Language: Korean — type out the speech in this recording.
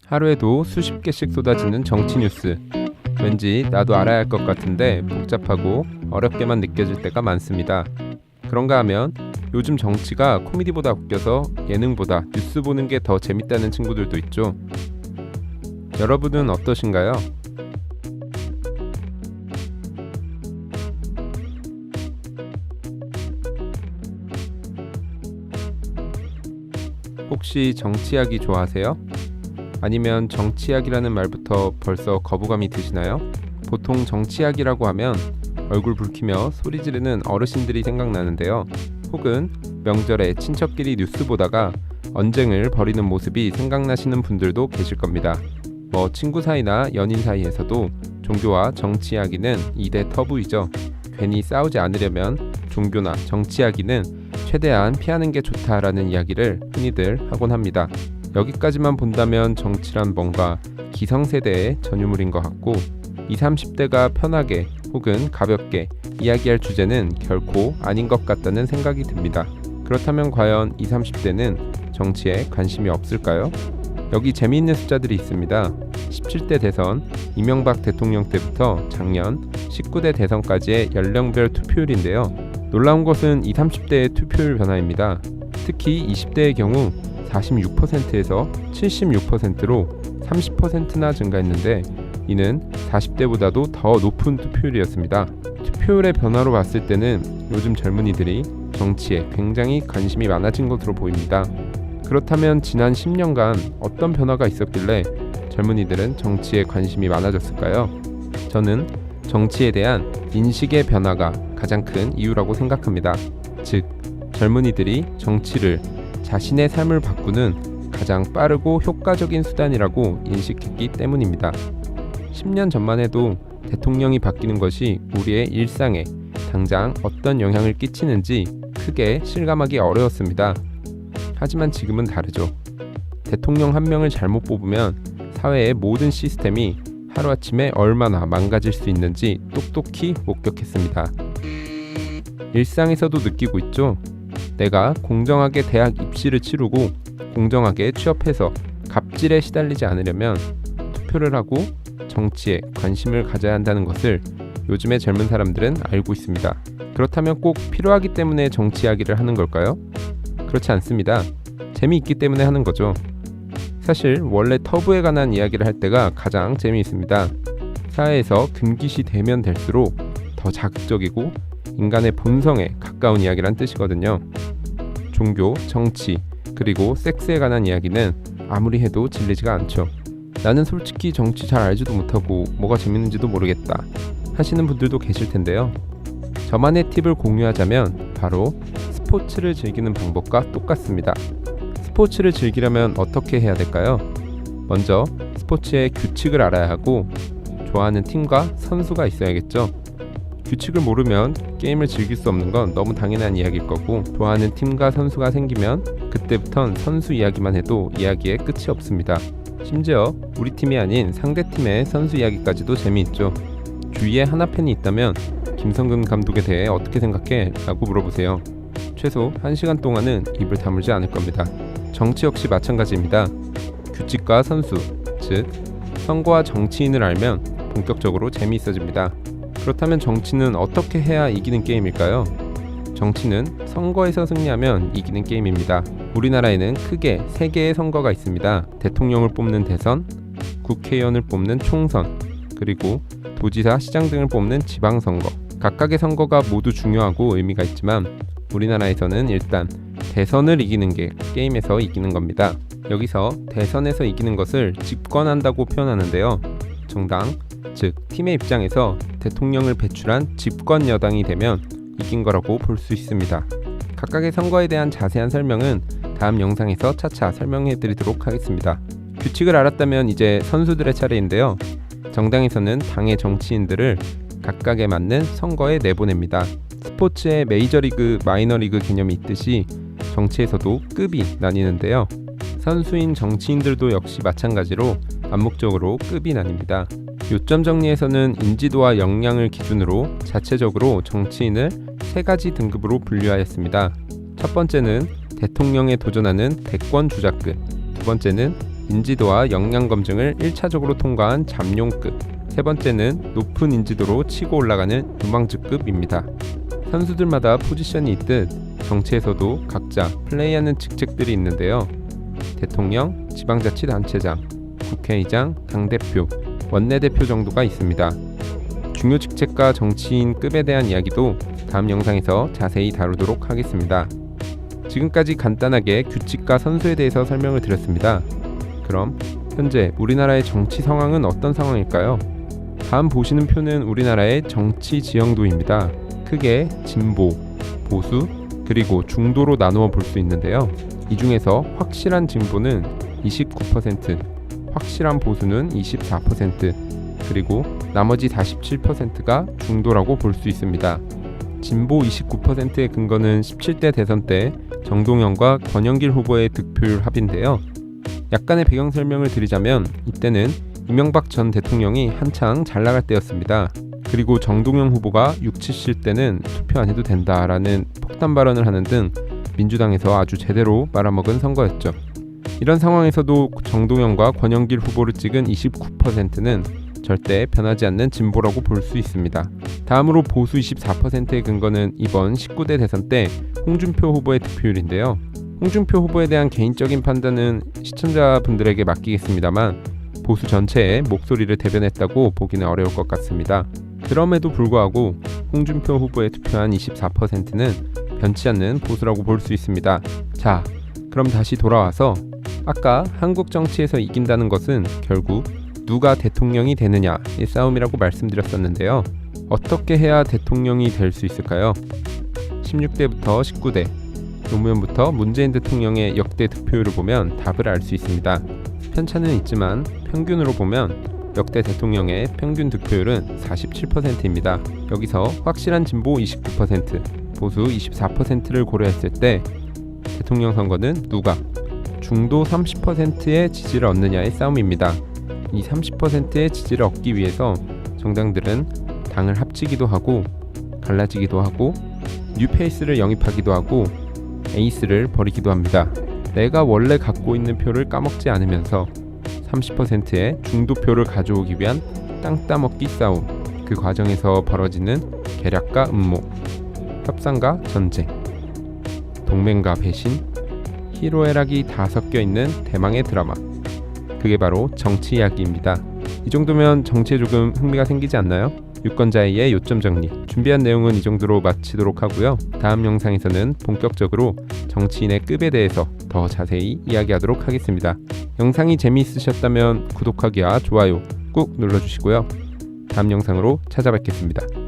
하루에도 수십 개씩 쏟아지는 정치 뉴스. 왠지 나도 알아야 할 것 같은데 복잡하고 어렵게만 느껴질 때가 많습니다. 그런가 하면 요즘 정치가 코미디보다 웃겨서 예능보다 뉴스 보는 게 더 재밌다는 친구들도 있죠. 여러분은 어떠신가요? 혹시 정치 이야기 좋아하세요? 아니면 정치 이야기라는 말부터 벌써 거부감이 드시나요? 보통 정치 이야기라고 하면 얼굴 붉히며 소리 지르는 어르신들이 생각나는데요. 혹은 명절에 친척끼리 뉴스 보다가 언쟁을 벌이는 모습이 생각나시는 분들도 계실 겁니다. 뭐 친구 사이나 연인 사이에서도 종교와 정치 이야기는 2대 터부이죠. 괜히 싸우지 않으려면 종교나 정치 이야기는 최대한 피하는 게 좋다라는 이야기를 흔히들 하곤 합니다. 여기까지만 본다면 정치란 뭔가 기성세대의 전유물인 것 같고 20, 30대가 편하게 혹은 가볍게 이야기할 주제는 결코 아닌 것 같다는 생각이 듭니다. 그렇다면 과연 20, 30대는 정치에 관심이 없을까요? 여기 재미있는 숫자들이 있습니다. 17대 대선, 이명박 대통령 때부터 작년 19대 대선까지의 연령별 투표율인데요. 놀라운 것은 20, 30대의 투표율 변화입니다. 특히 20대의 경우 46%에서 76%로 30%나 증가했는데 이는 40대보다도 더 높은 투표율이었습니다. 투표율의 변화로 봤을 때는 요즘 젊은이들이 정치에 굉장히 관심이 많아진 것으로 보입니다. 그렇다면 지난 10년간 어떤 변화가 있었길래 젊은이들은 정치에 관심이 많아졌을까요? 저는 정치에 대한 인식의 변화가 가장 큰 이유라고 생각합니다. 즉, 젊은이들이 정치를 자신의 삶을 바꾸는 가장 빠르고 효과적인 수단이라고 인식했기 때문입니다. 10년 전만 해도 대통령이 바뀌는 것이 우리의 일상에 당장 어떤 영향을 끼치는지 크게 실감하기 어려웠습니다. 하지만 지금은 다르죠. 대통령 한 명을 잘못 뽑으면 사회의 모든 시스템이 하루아침에 얼마나 망가질 수 있는지 똑똑히 목격했습니다. 일상에서도 느끼고 있죠. 내가 공정하게 대학 입시를 치르고 공정하게 취업해서 갑질에 시달리지 않으려면 투표를 하고 정치에 관심을 가져야 한다는 것을 요즘의 젊은 사람들은 알고 있습니다. 그렇다면 꼭 필요하기 때문에 정치 이야기를 하는 걸까요? 그렇지 않습니다. 재미있기 때문에 하는 거죠. 사실 원래 터부에 관한 이야기를 할 때가 가장 재미있습니다. 사회에서 금기시 되면 될수록 더 자극적이고 인간의 본성에 가까운 이야기란 뜻이거든요. 종교, 정치, 그리고 섹스에 관한 이야기는 아무리 해도 질리지가 않죠. 나는 솔직히 정치 잘 알지도 못하고 뭐가 재밌는지도 모르겠다 하시는 분들도 계실 텐데요. 저만의 팁을 공유하자면 바로 스포츠를 즐기는 방법과 똑같습니다. 스포츠를 즐기려면 어떻게 해야 될까요? 먼저 스포츠의 규칙을 알아야 하고 좋아하는 팀과 선수가 있어야겠죠. 규칙을 모르면 게임을 즐길 수 없는 건 너무 당연한 이야기일 거고 좋아하는 팀과 선수가 생기면 그때부턴 선수 이야기만 해도 이야기에 끝이 없습니다. 심지어 우리 팀이 아닌 상대팀의 선수 이야기까지도 재미있죠. 주위에 하나 팬이 있다면 김성근 감독에 대해 어떻게 생각해? 라고 물어보세요. 최소 1시간 동안은 입을 다물지 않을 겁니다. 정치 역시 마찬가지입니다. 규칙과 선수, 즉 선거와 정치인을 알면 본격적으로 재미있어집니다. 그렇다면 정치는 어떻게 해야 이기는 게임일까요? 정치는 선거에서 승리하면 이기는 게임입니다. 우리나라에는 크게 3개의 선거가 있습니다. 대통령을 뽑는 대선, 국회의원을 뽑는 총선, 그리고 도지사, 시장 등을 뽑는 지방선거. 각각의 선거가 모두 중요하고 의미가 있지만 우리나라에서는 일단 대선을 이기는 게 게임에서 이기는 겁니다. 여기서 대선에서 이기는 것을 집권한다고 표현하는데요. 정당, 즉 팀의 입장에서 대통령을 배출한 집권 여당이 되면 이긴 거라고 볼 수 있습니다. 각각의 선거에 대한 자세한 설명은 다음 영상에서 차차 설명해 드리도록 하겠습니다. 규칙을 알았다면 이제 선수들의 차례인데요. 정당에서는 당의 정치인들을 각각에 맞는 선거에 내보냅니다. 스포츠의 메이저리그, 마이너리그 개념이 있듯이 정치에서도 급이 나뉘는데요. 선수인 정치인들도 역시 마찬가지로 암묵적으로 급이 나뉩니다. 요점 정리에서는 인지도와 역량을 기준으로 자체적으로 정치인을 3가지 등급으로 분류하였습니다. 첫 번째는 대통령에 도전하는 대권 주자급, 두 번째는 인지도와 역량 검증을 1차적으로 통과한 잠룡급, 세 번째는 높은 인지도로 치고 올라가는 유망주급입니다. 선수들마다 포지션이 있듯 정치에서도 각자 플레이하는 직책들이 있는데요. 대통령, 지방자치단체장, 국회의장, 당대표, 원내대표 정도가 있습니다. 중요 직책과 정치인급에 대한 이야기도 다음 영상에서 자세히 다루도록 하겠습니다. 지금까지 간단하게 규칙과 선수에 대해서 설명을 드렸습니다. 그럼 현재 우리나라의 정치 상황은 어떤 상황일까요? 다음 보시는 표는 우리나라의 정치 지형도입니다. 크게 진보, 보수, 그리고 중도로 나누어 볼 수 있는데요. 이 중에서 확실한 진보는 29%, 확실한 보수는 24%, 그리고 나머지 47%가 중도라고 볼 수 있습니다. 진보 29%의 근거는 17대 대선 때 정동영과 권영길 후보의 득표율 합인데요. 약간의 배경 설명을 드리자면 이때는 이명박 전 대통령이 한창 잘 나갈 때였습니다. 그리고 정동영 후보가 6, 70 때는 투표 안 해도 된다라는 폭탄 발언을 하는 등 민주당에서 아주 제대로 말아먹은 선거였죠. 이런 상황에서도 정동영과 권영길 후보를 찍은 29%는 절대 변하지 않는 진보라고 볼 수 있습니다. 다음으로 보수 24%의 근거는 이번 19대 대선 때 홍준표 후보의 득표율인데요. 홍준표 후보에 대한 개인적인 판단은 시청자분들에게 맡기겠습니다만 보수 전체의 목소리를 대변했다고 보기는 어려울 것 같습니다. 그럼에도 불구하고 홍준표 후보에 투표한 24%는 변치 않는 보수라고 볼 수 있습니다. 자, 그럼 다시 돌아와서 아까 한국 정치에서 이긴다는 것은 결국 누가 대통령이 되느냐의 싸움이라고 말씀드렸었는데요. 어떻게 해야 대통령이 될 수 있을까요? 16대부터 19대, 노무현부터 문재인 대통령의 역대 득표율을 보면 답을 알 수 있습니다. 편차는 있지만 평균으로 보면 역대 대통령의 평균 득표율은 47%입니다. 여기서 확실한 진보 29%, 보수 24%를 고려했을 때 대통령 선거는 누가 중도 30%의 지지를 얻느냐의 싸움입니다. 이 30%의 지지를 얻기 위해서 정당들은 당을 합치기도 하고 갈라지기도 하고 뉴페이스를 영입하기도 하고 에이스를 버리기도 합니다. 내가 원래 갖고 있는 표를 까먹지 않으면서 30%의 중도표를 가져오기 위한 땅 따먹기 싸움, 그 과정에서 벌어지는 계략과 음모, 협상과 전쟁, 동맹과 배신, 희로애락이 다 섞여있는 대망의 드라마, 그게 바로 정치 이야기입니다. 이 정도면 정치에 조금 흥미가 생기지 않나요? 유권자의 요점 정리, 준비한 내용은 이 정도로 마치도록 하고요. 다음 영상에서는 본격적으로 정치인의 급에 대해서 더 자세히 이야기하도록 하겠습니다. 영상이 재미있으셨다면 구독하기와 좋아요 꾹 눌러주시고요. 다음 영상으로 찾아뵙겠습니다.